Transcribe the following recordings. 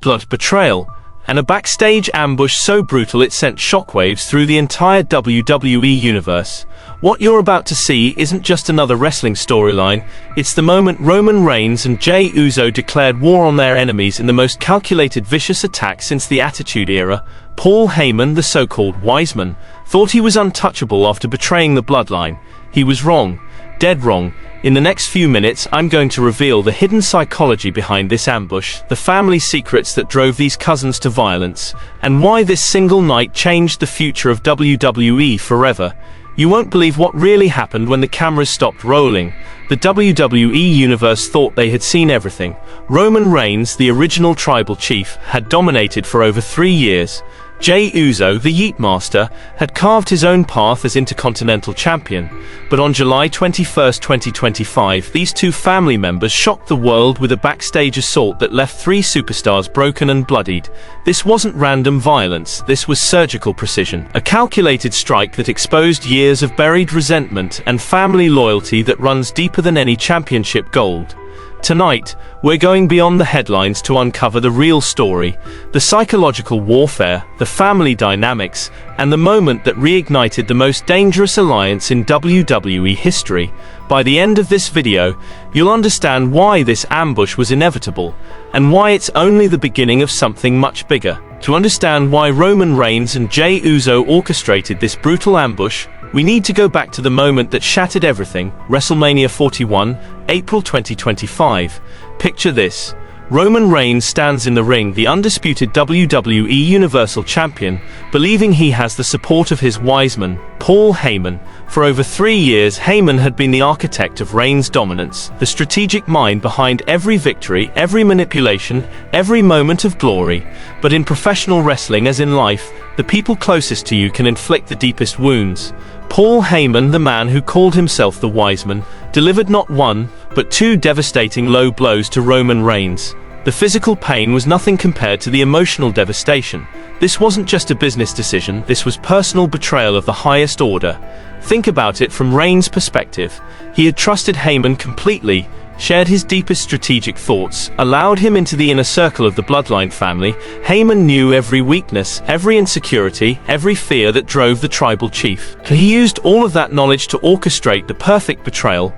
blood, betrayal, and a backstage ambush so brutal it sent shockwaves through the entire WWE universe. What you're about to see isn't just another wrestling storyline, it's the moment Roman Reigns and Jey Uso declared war on their enemies in the most calculated vicious attack since the Attitude Era. Paul Heyman, the so-called Wiseman, thought he was untouchable after betraying the Bloodline. He was wrong. Dead wrong. In the next few minutes, I'm going to reveal the hidden psychology behind this ambush, the family secrets that drove these cousins to violence, and why this single night changed the future of WWE forever. You won't believe what really happened when the cameras stopped rolling. The WWE universe thought they had seen everything. Roman Reigns, the original tribal chief, had dominated for over 3 years. Jey Uso, the Yeet Master, had carved his own path as Intercontinental Champion. But on July 21, 2025, these two family members shocked the world with a backstage assault that left 3 superstars broken and bloodied. This wasn't random violence, this was surgical precision. A calculated strike that exposed years of buried resentment and family loyalty that runs deeper than any championship gold. Tonight, we're going beyond the headlines to uncover the real story, the psychological warfare, the family dynamics, and the moment that reignited the most dangerous alliance in WWE history. By the end of this video, you'll understand why this ambush was inevitable, and why it's only the beginning of something much bigger. To understand why Roman Reigns and Jey Uso orchestrated this brutal ambush, we need to go back to the moment that shattered everything, WrestleMania 41, April 2025. Picture this. Roman Reigns stands in the ring, the undisputed WWE Universal Champion, believing he has the support of his Wiseman, Paul Heyman. For over 3 years, Heyman had been the architect of Reigns' dominance, the strategic mind behind every victory, every manipulation, every moment of glory. But in professional wrestling, as in life, the people closest to you can inflict the deepest wounds. Paul Heyman, the man who called himself the Wiseman, delivered not 1, but 2 devastating low blows to Roman Reigns. The physical pain was nothing compared to the emotional devastation. This wasn't just a business decision, this was personal betrayal of the highest order. Think about it from Reigns' perspective. He had trusted Heyman completely, shared his deepest strategic thoughts, allowed him into the inner circle of the Bloodline family. Heyman knew every weakness, every insecurity, every fear that drove the tribal chief. He used all of that knowledge to orchestrate the perfect betrayal,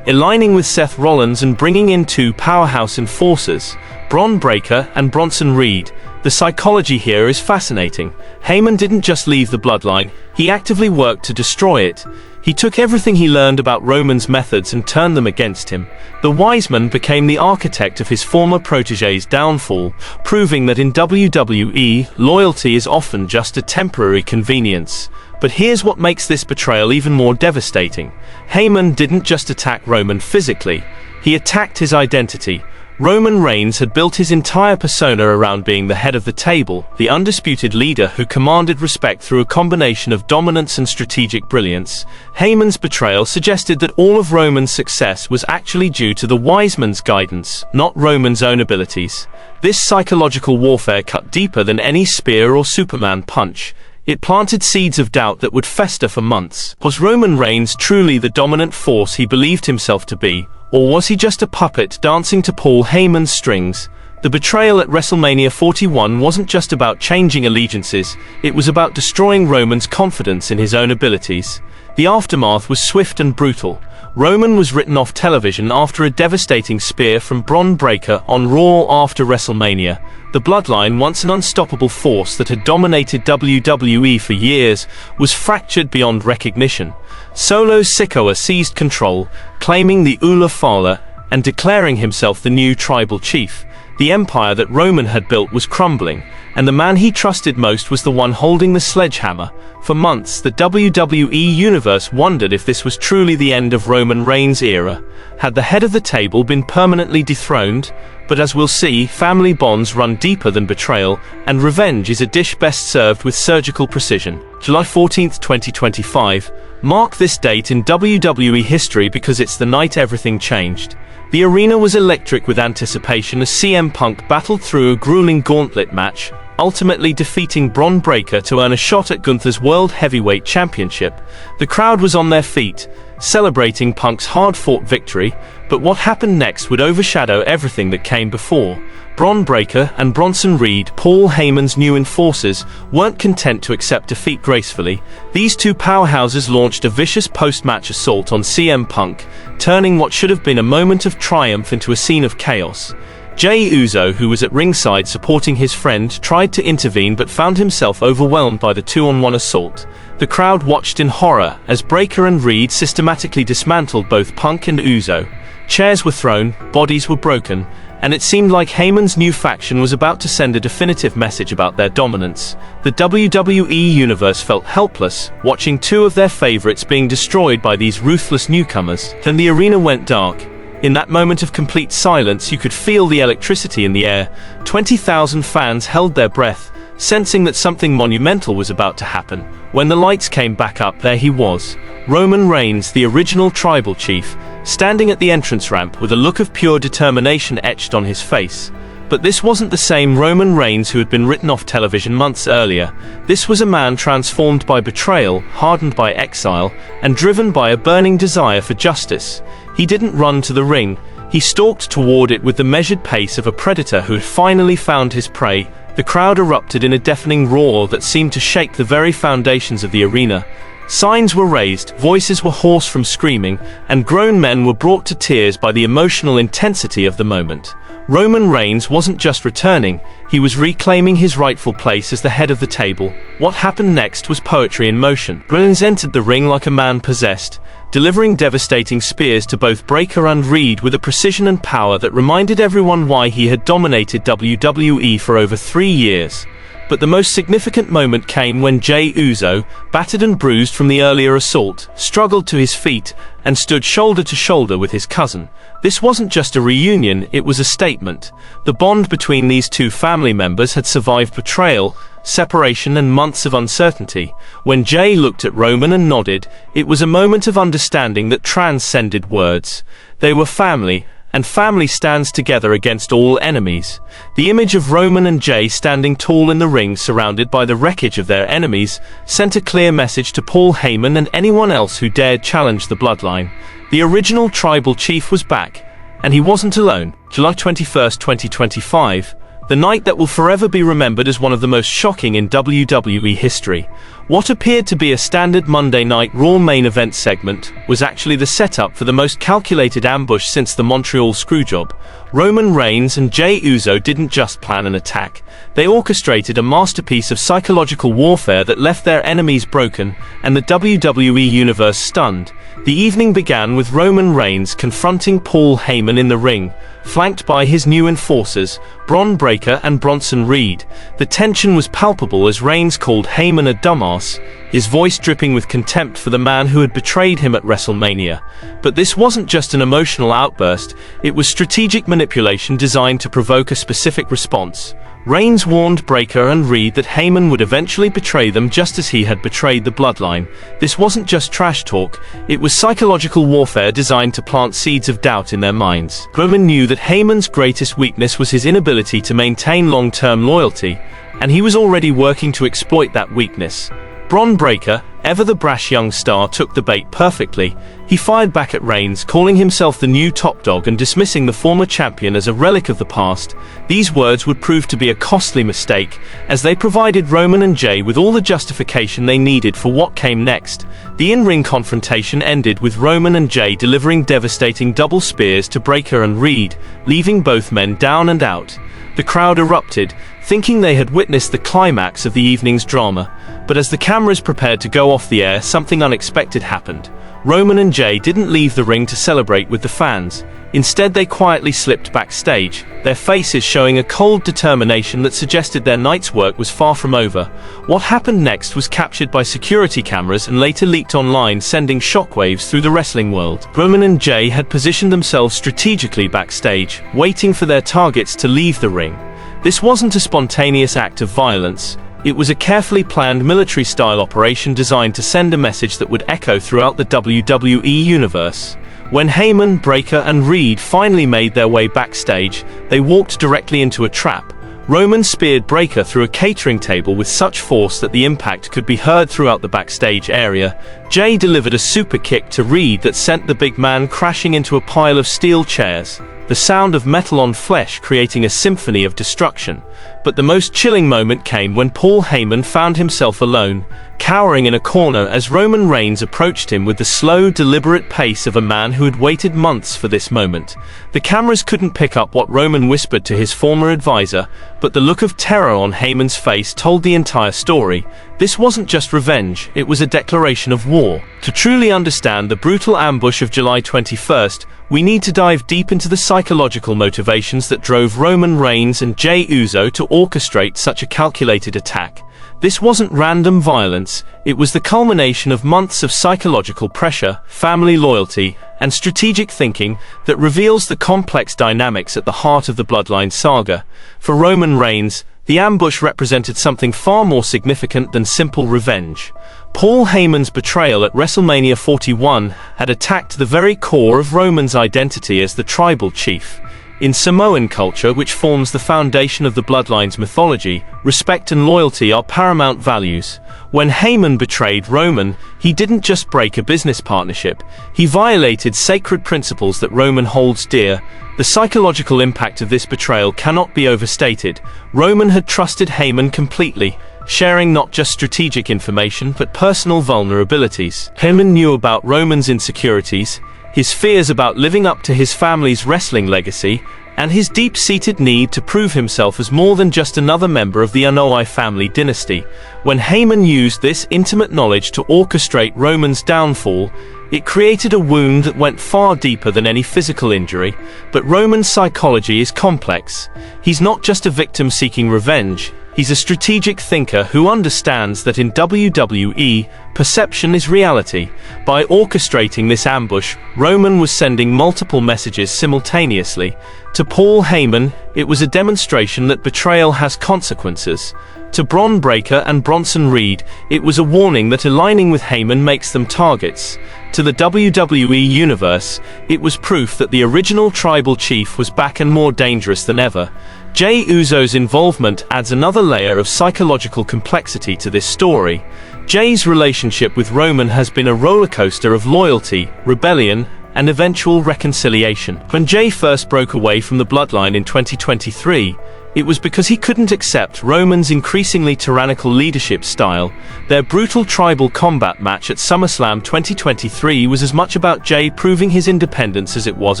aligning with Seth Rollins and bringing in 2 powerhouse enforcers, Bron Breakker and Bronson Reed. The psychology here is fascinating. Heyman didn't just leave the Bloodline, he actively worked to destroy it. He took everything he learned about Roman's methods and turned them against him. The Wiseman became the architect of his former protege's downfall, proving that in WWE, loyalty is often just a temporary convenience. But here's what makes this betrayal even more devastating. Heyman didn't just attack Roman physically, he attacked his identity. Roman Reigns had built his entire persona around being the head of the table, the undisputed leader who commanded respect through a combination of dominance and strategic brilliance. Heyman's betrayal suggested that all of Roman's success was actually due to the Wiseman's guidance, not Roman's own abilities. This psychological warfare cut deeper than any spear or Superman punch. It planted seeds of doubt that would fester for months. Was Roman Reigns truly the dominant force he believed himself to be, or was he just a puppet dancing to Paul Heyman's strings? The betrayal at WrestleMania 41 wasn't just about changing allegiances, it was about destroying Roman's confidence in his own abilities. The aftermath was swift and brutal. Roman was written off television after a devastating spear from Bron Breakker on Raw after WrestleMania. The Bloodline, once an unstoppable force that had dominated WWE for years, was fractured beyond recognition. Solo Sikoa seized control, claiming the Ula Fala and declaring himself the new tribal chief. The empire that Roman had built was crumbling, and the man he trusted most was the one holding the sledgehammer. For months, the WWE Universe wondered if this was truly the end of Roman Reigns' era. Had the head of the table been permanently dethroned? But as we'll see, family bonds run deeper than betrayal, and revenge is a dish best served with surgical precision. July 14, 2025. Mark this date in WWE history because it's the night everything changed. The arena was electric with anticipation as CM Punk battled through a grueling gauntlet match, ultimately defeating Bron Breakker to earn a shot at Gunther's World Heavyweight Championship. The crowd was on their feet, celebrating Punk's hard-fought victory, but what happened next would overshadow everything that came before. Bron Breakker and Bronson Reed, Paul Heyman's new enforcers, weren't content to accept defeat gracefully. These two powerhouses launched a vicious post-match assault on CM Punk, turning what should have been a moment of triumph into a scene of chaos. Jey Uso, who was at ringside supporting his friend, tried to intervene but found himself overwhelmed by the two-on-one assault. The crowd watched in horror as Breakker and Reed systematically dismantled both Punk and Uso. Chairs were thrown, bodies were broken, and it seemed like Heyman's new faction was about to send a definitive message about their dominance. The WWE Universe felt helpless, watching two of their favorites being destroyed by these ruthless newcomers. Then the arena went dark. In that moment of complete silence, you could feel the electricity in the air. 20,000 fans held their breath, sensing that something monumental was about to happen. When the lights came back up, there he was, Roman Reigns, the original tribal chief, standing at the entrance ramp with a look of pure determination etched on his face. But this wasn't the same Roman Reigns who had been written off television months earlier. This was a man transformed by betrayal, hardened by exile, and driven by a burning desire for justice. He didn't run to the ring. He stalked toward it with the measured pace of a predator who had finally found his prey. The crowd erupted in a deafening roar that seemed to shake the very foundations of the arena. Signs were raised, voices were hoarse from screaming, and grown men were brought to tears by the emotional intensity of the moment. Roman Reigns wasn't just returning, he was reclaiming his rightful place as the head of the table. What happened next was poetry in motion. Reigns entered the ring like a man possessed, delivering devastating spears to both Breakker and Reed with a precision and power that reminded everyone why he had dominated WWE for over 3 years. But the most significant moment came when Jey Uso, battered and bruised from the earlier assault, struggled to his feet and stood shoulder to shoulder with his cousin. This wasn't just a reunion, it was a statement. The bond between these two family members had survived betrayal, separation, and months of uncertainty. When Jey looked at Roman and nodded, it was a moment of understanding that transcended words. They were family, and family stands together against all enemies. The image of Roman and Jey standing tall in the ring surrounded by the wreckage of their enemies sent a clear message to Paul Heyman and anyone else who dared challenge the Bloodline. The original tribal chief was back, and he wasn't alone. July 21st, 2025. The night that will forever be remembered as one of the most shocking in WWE history. What appeared to be a standard Monday Night Raw main event segment was actually the setup for the most calculated ambush since the Montreal Screwjob. Roman Reigns and Jey Uso didn't just plan an attack. They orchestrated a masterpiece of psychological warfare that left their enemies broken and the WWE Universe stunned. The evening began with Roman Reigns confronting Paul Heyman in the ring, flanked by his new enforcers, Bron Breakker and Bronson Reed. The tension was palpable as Reigns called Heyman a dumbass, his voice dripping with contempt for the man who had betrayed him at WrestleMania. But this wasn't just an emotional outburst, it was strategic manipulation designed to provoke a specific response. Reigns warned Breakker and Reed that Heyman would eventually betray them just as he had betrayed the Bloodline. This wasn't just trash talk, it was psychological warfare designed to plant seeds of doubt in their minds. Roman knew that Heyman's greatest weakness was his inability to maintain long-term loyalty, and he was already working to exploit that weakness. Bron Breakker, ever the brash young star, took the bait perfectly. He fired back at Reigns, calling himself the new top dog and dismissing the former champion as a relic of the past. These words would prove to be a costly mistake, as they provided Roman and Jey with all the justification they needed for what came next. The in-ring confrontation ended with Roman and Jey delivering devastating double spears to Breakker and Reed, leaving both men down and out. The crowd erupted, thinking they had witnessed the climax of the evening's drama. But as the cameras prepared to go off the air, something unexpected happened. Roman and Jey didn't leave the ring to celebrate with the fans. Instead, they quietly slipped backstage, their faces showing a cold determination that suggested their night's work was far from over. What happened next was captured by security cameras and later leaked online, sending shockwaves through the wrestling world. Roman and Jey had positioned themselves strategically backstage, waiting for their targets to leave the ring. This wasn't a spontaneous act of violence. It was a carefully planned military-style operation designed to send a message that would echo throughout the WWE Universe. When Heyman, Breakker, and Reed finally made their way backstage, they walked directly into a trap. Roman speared Breakker through a catering table with such force that the impact could be heard throughout the backstage area. Jey delivered a super kick to Reed that sent the big man crashing into a pile of steel chairs. the sound of metal on flesh creating a symphony of destruction. But the most chilling moment came when Paul Heyman found himself alone, cowering in a corner as Roman Reigns approached him with the slow, deliberate pace of a man who had waited months for this moment. The cameras couldn't pick up what Roman whispered to his former advisor, but the look of terror on Heyman's face told the entire story. This wasn't just revenge, it was a declaration of war. To truly understand the brutal ambush of July 21st, we need to dive deep into the psychological motivations that drove Roman Reigns and Jey Uso to orchestrate such a calculated attack. This wasn't random violence, it was the culmination of months of psychological pressure, family loyalty, and strategic thinking that reveals the complex dynamics at the heart of the Bloodline saga. For Roman Reigns, the ambush represented something far more significant than simple revenge. Paul Heyman's betrayal at WrestleMania 41 had attacked the very core of Roman's identity as the tribal chief. In Samoan culture, which forms the foundation of the Bloodline's mythology, respect and loyalty are paramount values. When Heyman betrayed Roman, he didn't just break a business partnership, he violated sacred principles that Roman holds dear. The psychological impact of this betrayal cannot be overstated. Roman had trusted Heyman completely, sharing not just strategic information but personal vulnerabilities. Heyman knew about Roman's insecurities, his fears about living up to his family's wrestling legacy, and his deep-seated need to prove himself as more than just another member of the Anoa'i family dynasty. When Heyman used this intimate knowledge to orchestrate Roman's downfall, it created a wound that went far deeper than any physical injury. But Roman's psychology is complex. He's not just a victim seeking revenge, he's a strategic thinker who understands that in WWE, perception is reality. By orchestrating this ambush, Roman was sending multiple messages simultaneously. To Paul Heyman, it was a demonstration that betrayal has consequences. To Bron Breakker and Bronson Reed, it was a warning that aligning with Heyman makes them targets. To the WWE Universe, it was proof that the original tribal chief was back and more dangerous than ever. Jey Uso's involvement adds another layer of psychological complexity to this story. Jey's relationship with Roman has been a rollercoaster of loyalty, rebellion, and eventual reconciliation. When Jey first broke away from the Bloodline in 2023, it was because he couldn't accept Roman's increasingly tyrannical leadership style. Their brutal tribal combat match at SummerSlam 2023 was as much about Jey proving his independence as it was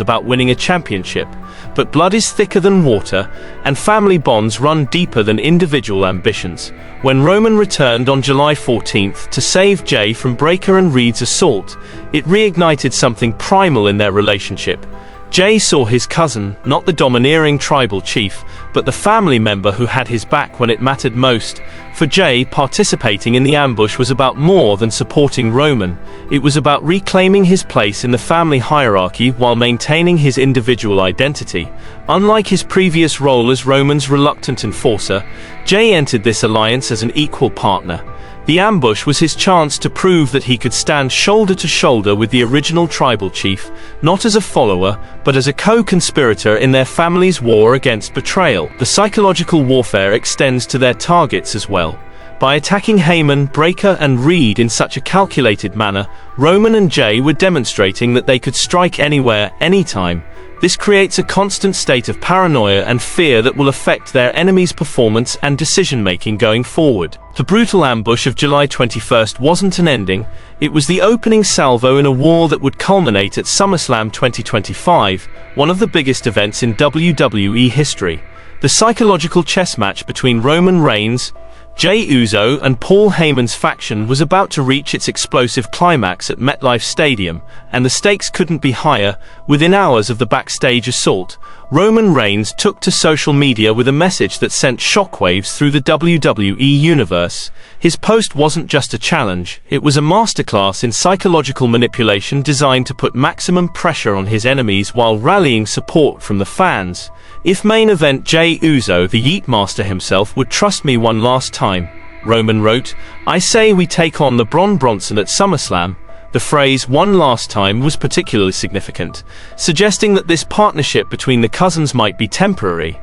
about winning a championship. But blood is thicker than water, and family bonds run deeper than individual ambitions. When Roman returned on July 14th to save Jey from Breakker and Reed's assault, it reignited something primal in their relationship. Jey saw his cousin, not the domineering tribal chief, but the family member who had his back when it mattered most. For Jey, participating in the ambush was about more than supporting Roman. It was about reclaiming his place in the family hierarchy while maintaining his individual identity. Unlike his previous role as Roman's reluctant enforcer, Jey entered this alliance as an equal partner. The ambush was his chance to prove that he could stand shoulder to shoulder with the original tribal chief, not as a follower, but as a co-conspirator in their family's war against betrayal. The psychological warfare extends to their targets as well. By attacking Heyman, Breakker, and Reed in such a calculated manner, Roman and Jey were demonstrating that they could strike anywhere, anytime. This creates a constant state of paranoia and fear that will affect their enemy's performance and decision-making going forward. The brutal ambush of July 21st wasn't an ending, it was the opening salvo in a war that would culminate at SummerSlam 2025, one of the biggest events in WWE history. The psychological chess match between Roman Reigns, Jey Uso and Paul Heyman's faction was about to reach its explosive climax at MetLife Stadium, and the stakes couldn't be higher. Within hours of the backstage assault, Roman Reigns took to social media with a message that sent shockwaves through the WWE Universe. His post wasn't just a challenge, it was a masterclass in psychological manipulation designed to put maximum pressure on his enemies while rallying support from the fans. If main event Jey Uso, the Yeet Master himself, would trust me one last time, Roman wrote, I say we take on the Bronson at SummerSlam. The phrase "one last time" was particularly significant, suggesting that this partnership between the cousins might be temporary.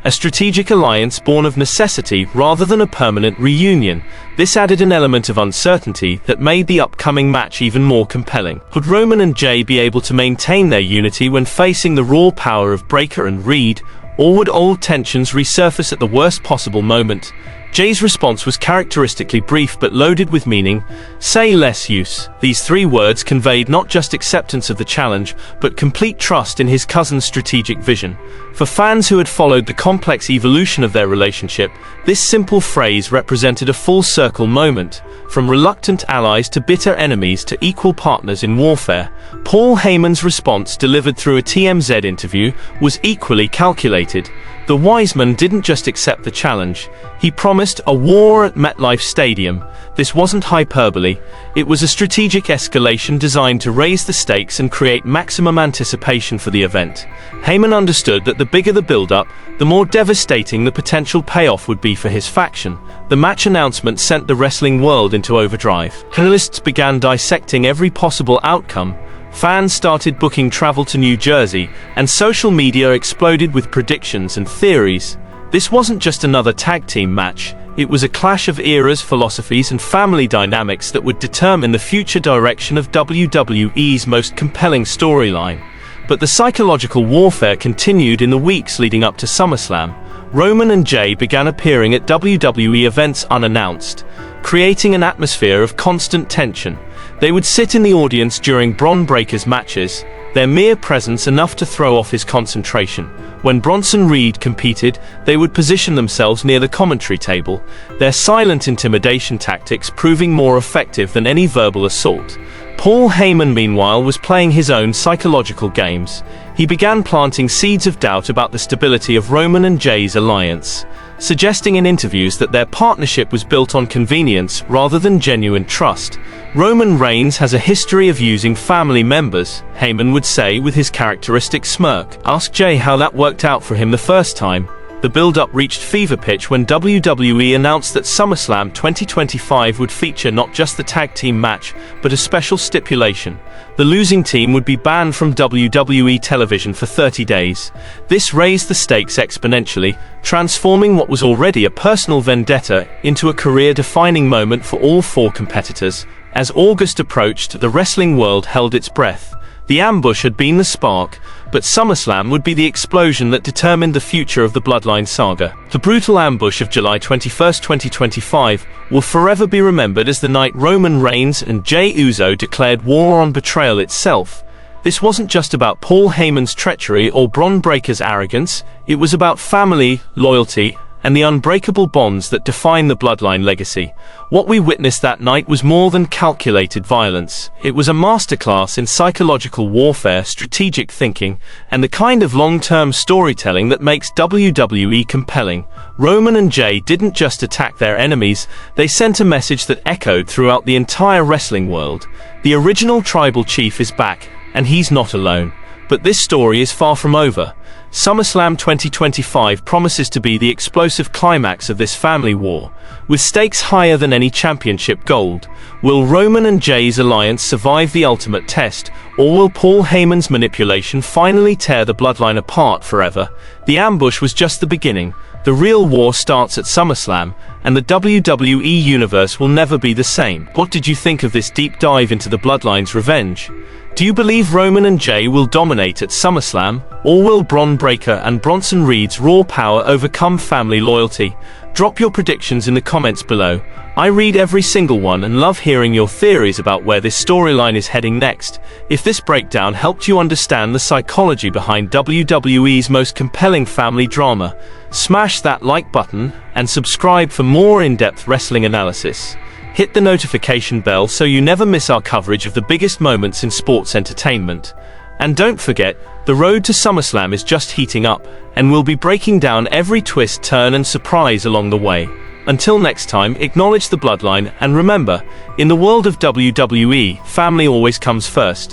a strategic alliance born of necessity rather than a permanent reunion. This added an element of uncertainty that made the upcoming match even more compelling. Would Roman and Jey be able to maintain their unity when facing the raw power of Breakker and Reed, or would old tensions resurface at the worst possible moment? Jey's response was characteristically brief but loaded with meaning. "Say less use." These three words conveyed not just acceptance of the challenge, but complete trust in his cousin's strategic vision. For fans who had followed the complex evolution of their relationship, this simple phrase represented a full-circle moment. From reluctant allies to bitter enemies to equal partners in warfare, Paul Heyman's response, delivered through a TMZ interview, was equally calculated. The Wiseman didn't just accept the challenge, he promised a war at MetLife Stadium. This wasn't hyperbole, it was a strategic escalation designed to raise the stakes and create maximum anticipation for the event. Heyman understood that the bigger the build-up, the more devastating the potential payoff would be for his faction. The match announcement sent the wrestling world into overdrive. Analysts began dissecting every possible outcome. Fans started booking travel to New Jersey, and social media exploded with predictions and theories. This wasn't just another tag team match, it was a clash of eras, philosophies, and family dynamics that would determine the future direction of WWE's most compelling storyline. But the psychological warfare continued in the weeks leading up to SummerSlam. Roman and Jey began appearing at WWE events unannounced, creating an atmosphere of constant tension. They would sit in the audience during Bron Breakker's matches, their mere presence enough to throw off his concentration. When Bronson Reed competed, they would position themselves near the commentary table, their silent intimidation tactics proving more effective than any verbal assault. Paul Heyman, meanwhile, was playing his own psychological games. He began planting seeds of doubt about the stability of Roman and Jey's alliance, suggesting in interviews that their partnership was built on convenience rather than genuine trust. "Roman Reigns has a history of using family members," Heyman would say with his characteristic smirk. Ask Jey how that worked out for him the first time. The build-up reached fever pitch when WWE announced that SummerSlam 2025 would feature not just the tag team match, but a special stipulation. The losing team would be banned from WWE television for 30 days. This raised the stakes exponentially, transforming what was already a personal vendetta into a career-defining moment for all four competitors. As August approached, the wrestling world held its breath. The ambush had been the spark, but SummerSlam would be the explosion that determined the future of the Bloodline saga. The brutal ambush of July 21, 2025, will forever be remembered as the night Roman Reigns and Jey Uso declared war on Betrayal itself. This wasn't just about Paul Heyman's treachery or Bron Breakker's arrogance, it was about family, loyalty, and the unbreakable bonds that define the Bloodline legacy. What we witnessed that night was more than calculated violence. It was a masterclass in psychological warfare, strategic thinking, and the kind of long-term storytelling that makes WWE compelling. Roman and Jey didn't just attack their enemies, they sent a message that echoed throughout the entire wrestling world. The original tribal chief is back, and he's not alone. But this story is far from over. SummerSlam 2025 promises to be the explosive climax of this family war, with stakes higher than any championship gold. Will Roman and Jey's alliance survive the ultimate test, or will Paul Heyman's manipulation finally tear the Bloodline apart forever? The ambush was just the beginning. The real war starts at SummerSlam, and the WWE Universe will never be the same. What did you think of this deep dive into the Bloodline's revenge? Do you believe Roman and Jey will dominate at SummerSlam, or will Bron Breakker and Bronson Reed's raw power overcome family loyalty? Drop your predictions in the comments below. I read every single one and love hearing your theories about where this storyline is heading next. If this breakdown helped you understand the psychology behind WWE's most compelling family drama, smash that like button and subscribe for more in-depth wrestling analysis. Hit the notification bell so you never miss our coverage of the biggest moments in sports entertainment. And don't forget, the road to SummerSlam is just heating up, and we'll be breaking down every twist, turn, and surprise along the way. Until next time, acknowledge the Bloodline, and remember, in the world of WWE, family always comes first.